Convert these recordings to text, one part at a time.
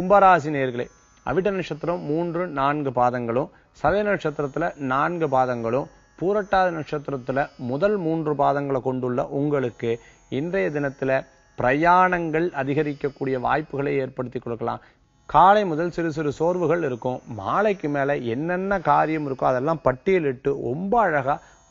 கும்பராசி நேயர்களே, அவிட்ட நட்சத்திரம் 3, 4 பாதங்களும், சதய நட்சத்திரத்துல 4 பாதங்களும், பூரட்டாதி நட்சத்திரத்துல முதல் 3 பாதங்களை கொண்டுள்ள உங்களுக்கு இன்றைய தினத்துல பிரயாணங்கள் அதிகரிக்கக்கூடிய வாய்ப்புகளை ஏற்படுத்தி கொடுக்கலாம். காலை முதல் சிறு சிறு சோர்வுகள் இருக்கும். மாலைக்கு மேல என்னென்ன காரியம் இருக்கோ அதெல்லாம் பட்டியலிட்டு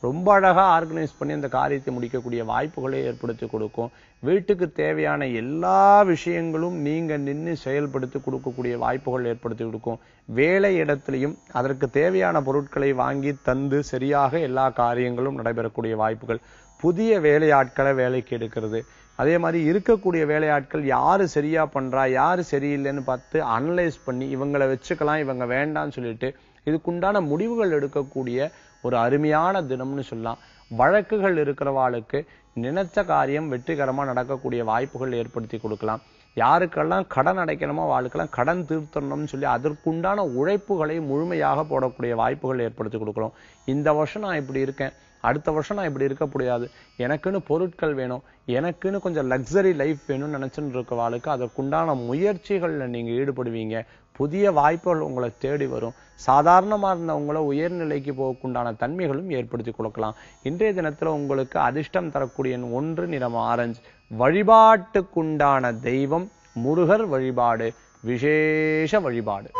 ரொம்ப அழகா ஆர்கனைஸ் பண்ணி அந்த காரியத்தை முடிக்கக்கூடிய வாய்ப்புகளை ஏற்படுத்தி கொடுக்கும். வீட்டுக்கு தேவையான எல்லா விஷயங்களும் நீங்க நின்று செயல்படுத்தி கொடுக்கக்கூடிய வாய்ப்புகள் ஏற்படுத்தி கொடுக்கும். வேலை இடத்திலையும் அதற்கு தேவையான பொருட்களை வாங்கி தந்து சரியாக எல்லா காரியங்களும் நடைபெறக்கூடிய வாய்ப்புகள். புதிய வேலையாட்களை வேலைக்கு எடுக்கிறது, அதே மாதிரி இருக்கக்கூடிய வேலையாட்கள் யாரு சரியா பண்றா யாரு சரியில்லைன்னு பார்த்து அனலைஸ் பண்ணி இவங்களை வச்சுக்கலாம் இவங்க வேண்டாம்னு சொல்லிட்டு இதுக்குண்டான முடிவுகள் எடுக்கக்கூடிய ஒரு அருமையான தினம்னு சொல்லலாம். வழக்குகள் இருக்கிறவாளுக்கு நினைச்ச காரியம் வெற்றிகரமா நடக்கக்கூடிய வாய்ப்புகள் ஏற்படுத்தி கொடுக்கலாம். யாருக்கெல்லாம் கடன் அடைக்கணுமோ அவளுக்கெல்லாம் கடன் தீர்த்தணும்னு சொல்லி அதற்குண்டான உழைப்புகளை முழுமையாக போடக்கூடிய வாய்ப்புகள் ஏற்படுத்தி கொடுக்கிறோம். இந்த வருஷம் நான் இப்படி இருக்கேன், அடுத்த வருஷம் நான் இப்படி இருக்க முடியாது, எனக்குன்னு பொருட்கள் வேணும், எனக்குன்னு கொஞ்சம் லக்ஸரி லைஃப் வேணும்னு நினைச்சுட்டு இருக்கவாளுக்கு அதற்குண்டான முயற்சிகள்ல நீங்க ஈடுபடுவீங்க. புதிய வாய்ப்புகள் உங்களை தேடி வரும். சாதாரணமா இருந்தவங்கள உயர்நிலைக்கு போகக்குண்டான தன்மைகளும் ஏற்படுத்தி கொடுக்கலாம். இன்றைய தினத்துல உங்களுக்கு அதிர்ஷ்டம் தரக்கூடிய 1 நிறம் ஆரஞ்சு. வழிபாட்டுக்குண்டான தெய்வம் முருகர் வழிபாடு, விசேஷ வழிபாடு.